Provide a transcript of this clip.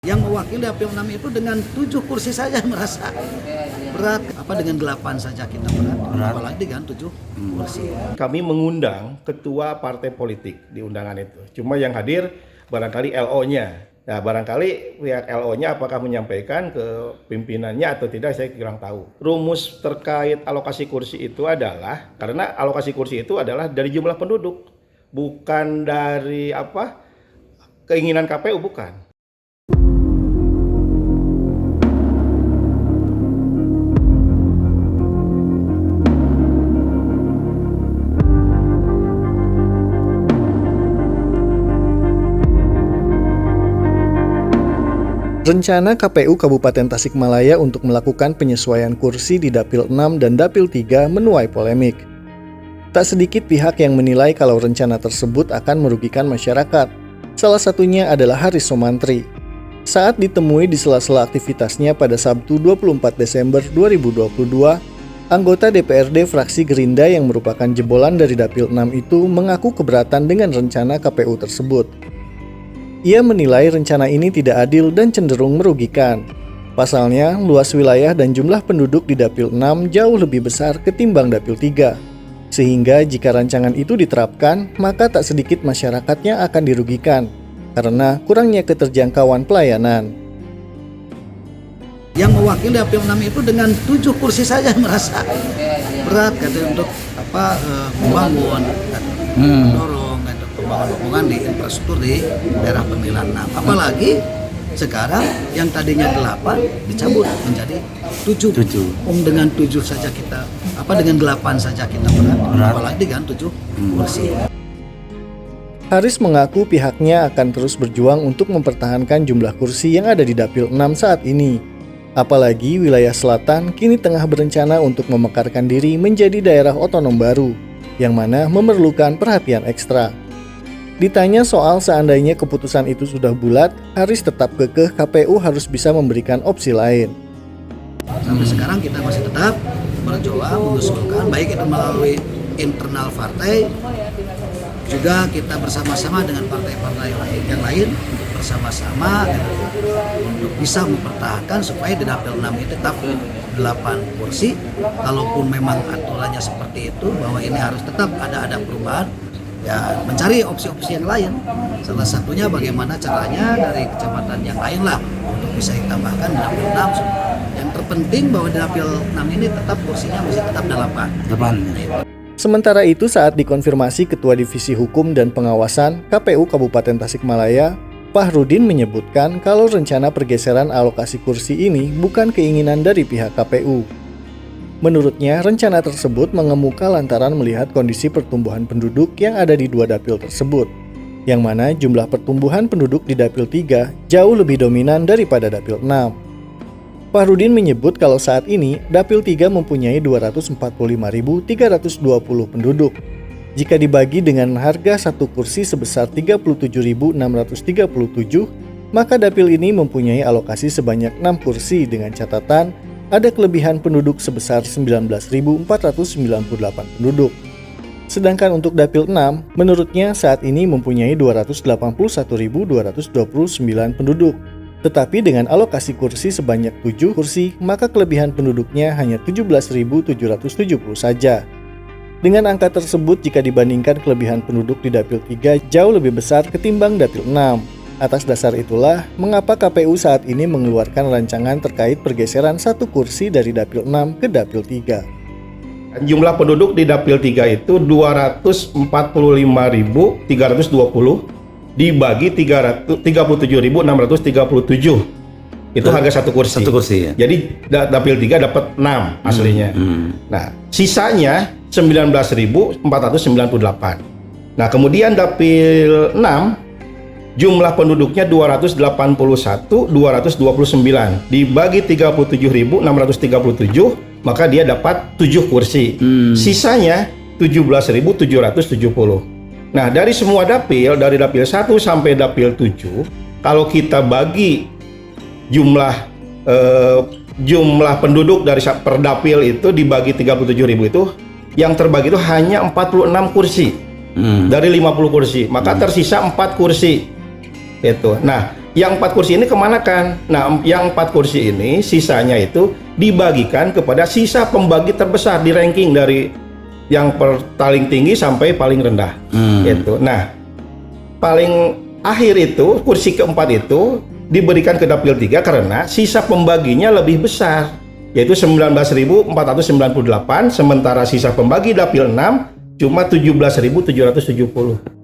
Yang mewakili dapil 6 itu dengan 7 kursi saja merasa berat. Dengan 8 saja kita berat. Apalagi dengan 7 kursi. Kami mengundang ketua partai politik di undangan itu. Cuma yang hadir barangkali LO-nya. Nah, barangkali pihak LO-nya apakah menyampaikan ke pimpinannya atau tidak, saya kurang tahu. Rumus terkait alokasi kursi itu adalah, karena alokasi kursi itu adalah dari jumlah penduduk, bukan dari keinginan KPU, bukan. Rencana KPU Kabupaten Tasikmalaya untuk melakukan penyesuaian kursi di Dapil 6 dan Dapil 3 menuai polemik. Tak sedikit pihak yang menilai kalau rencana tersebut akan merugikan masyarakat. Salah satunya adalah Haris Somantri. Saat ditemui di sela-sela aktivitasnya pada Sabtu 24 Desember 2022, anggota DPRD fraksi Gerindra yang merupakan jebolan dari Dapil 6 itu mengaku keberatan dengan rencana KPU tersebut. Ia menilai rencana ini tidak adil dan cenderung merugikan. Pasalnya, luas wilayah dan jumlah penduduk di Dapil 6 jauh lebih besar ketimbang Dapil 3. Sehingga jika rancangan itu diterapkan, maka tak sedikit masyarakatnya akan dirugikan karena kurangnya keterjangkauan pelayanan. Yang mewakili dapil 6 itu dengan 7 kursi saja merasa berat untuk membangun, mendorong pembangunan di infrastruktur di daerah pemilihan 6. Apalagi sekarang yang tadinya 8 dicabut menjadi 7. Dengan 7 saja kita dengan 8 saja kita berat. Apalagi dengan 7 kursi. Haris mengaku pihaknya akan terus berjuang untuk mempertahankan jumlah kursi yang ada di Dapil 6 saat ini. Apalagi wilayah selatan kini tengah berencana untuk memekarkan diri menjadi daerah otonom baru, yang mana memerlukan perhatian ekstra. Ditanya soal seandainya keputusan itu sudah bulat, Haris tetap kekeh KPU harus bisa memberikan opsi lain. Sampai sekarang kita masih tetap berjuang mengusulkan, baik itu melalui internal partai, juga kita bersama-sama dengan partai-partai yang lain untuk bersama-sama untuk bisa mempertahankan supaya di Dapil 6 ini tetap 8 kursi. Kalaupun memang aturannya seperti itu, bahwa ini harus tetap ada perubahan, ya mencari opsi-opsi yang lain. Salah satunya bagaimana caranya dari kecamatan yang lain lah untuk bisa ditambahkan di Dapil 6. Yang terpenting bahwa di Dapil 6 ini tetap kursinya masih tetap 8. Sementara itu, saat dikonfirmasi Ketua Divisi Hukum dan Pengawasan KPU Kabupaten Tasikmalaya, Fahrudin menyebutkan kalau rencana pergeseran alokasi kursi ini bukan keinginan dari pihak KPU. Menurutnya, rencana tersebut mengemuka lantaran melihat kondisi pertumbuhan penduduk yang ada di 2 dapil tersebut, yang mana jumlah pertumbuhan penduduk di Dapil 3 jauh lebih dominan daripada Dapil 6. Fahrudin menyebut kalau saat ini Dapil 3 mempunyai 245.320 penduduk. Jika dibagi dengan harga satu kursi sebesar 37.637, maka dapil ini mempunyai alokasi sebanyak 6 kursi dengan catatan ada kelebihan penduduk sebesar 19.498 penduduk. Sedangkan untuk Dapil 6, menurutnya saat ini mempunyai 281.229 penduduk. Tetapi dengan alokasi kursi sebanyak 7 kursi, maka kelebihan penduduknya hanya 17.770 saja. Dengan angka tersebut, jika dibandingkan kelebihan penduduk di Dapil 3 jauh lebih besar ketimbang Dapil 6. Atas dasar itulah, mengapa KPU saat ini mengeluarkan rancangan terkait pergeseran satu kursi dari Dapil 6 ke Dapil 3. Jumlah penduduk di Dapil 3 itu 245.320 dibagi 37.637. Itu harga satu kursi. Satu kursi ya. Jadi Dapil 3 dapat 6 aslinya. Nah, sisanya 19.498. Nah, kemudian Dapil 6 jumlah penduduknya 281.229 dibagi 37.637, maka dia dapat 7 kursi. Sisanya 17.770. Nah, dari semua dapil, dari Dapil 1 sampai Dapil 7, kalau kita bagi jumlah penduduk dari per dapil itu dibagi 37.000 itu, yang terbagi itu hanya 46 kursi dari 50 kursi, maka tersisa 4 kursi. Itu. Nah, yang 4 kursi ini kemanakan? Nah, yang 4 kursi ini sisanya itu dibagikan kepada sisa pembagi terbesar di ranking dari yang paling tinggi sampai paling rendah. Gitu. Nah, paling akhir itu, kursi keempat itu diberikan ke Dapil 3 karena sisa pembaginya lebih besar, yaitu 19.498, sementara sisa pembagi Dapil 6 cuma 17.770.